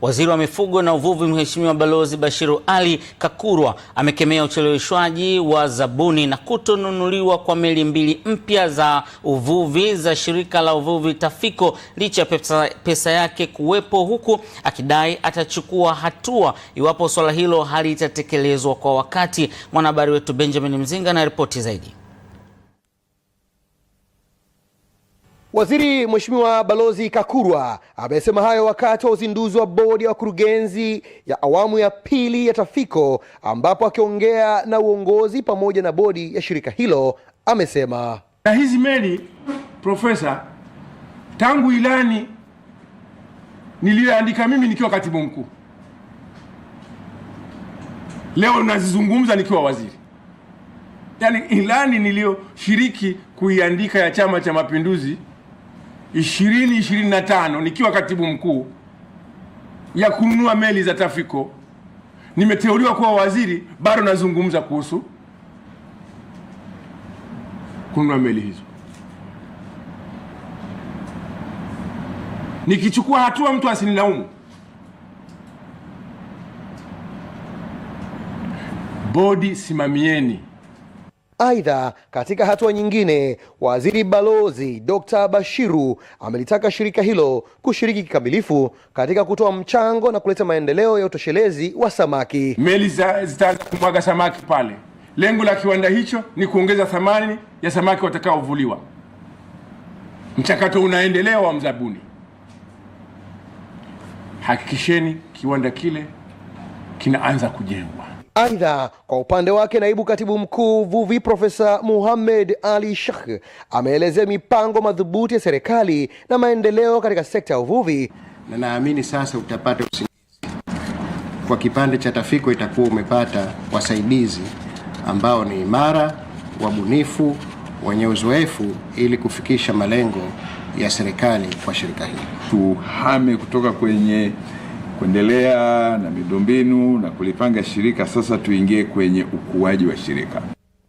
Waziri wa Mifugo na Uvuvi Mheshimiwa Balozi Bashiru Ali Kakurwa amekemea ucheleweshwaji wa zabuni na kutonunuliwa kwa meli mbili mpya za uvuvi za shirika la uvuvi Tafiko licha ya pesa yake kuwepo, huku akidai atachukua hatua iwapo swala hilo halitatekelezwa kwa wakati. Mwanahabari wetu Benjamin Mzinga na ripoti zaidi. Waziri Mheshimiwa Balozi Kakurwa amesema hayo wakati wa uzinduzi wa bodi ya wakurugenzi ya awamu ya pili ya Tafiko, ambapo akiongea na uongozi pamoja na bodi ya shirika hilo amesema, na hizi meli Profesa, tangu ilani niliyoandika mimi nikiwa katibu mkuu, leo nazizungumza nikiwa waziri. Yaani ilani niliyoshiriki kuiandika ya Chama cha Mapinduzi 2025 nikiwa katibu mkuu ya kununua meli za Tafiko, nimeteuliwa kuwa waziri, bado nazungumza kuhusu kununua meli hizo. Nikichukua hatua mtu asinilaumu. Bodi simamieni. Aidha, katika hatua nyingine, Waziri Balozi Dr. Bashiru amelitaka shirika hilo kushiriki kikamilifu katika kutoa mchango na kuleta maendeleo ya utoshelezi wa samaki. Meli zitaanza kumwaga samaki pale. Lengo la kiwanda hicho ni kuongeza thamani ya samaki watakaovuliwa. Mchakato unaendelea wa mzabuni. Hakikisheni kiwanda kile kinaanza kujengwa. Aidha, kwa upande wake naibu katibu mkuu uvuvi Profesa Muhammad Ali Sheikh ameelezea mipango madhubuti ya serikali na maendeleo katika sekta ya uvuvi. Na naamini sasa utapata usingizi. Kwa kipande cha Tafiko itakuwa umepata wasaidizi ambao ni imara, wabunifu, wenye uzoefu ili kufikisha malengo ya serikali kwa shirika hili. Tuhame kutoka kwenye kuendelea na miundombinu na kulipanga shirika, sasa tuingie kwenye ukuaji wa shirika.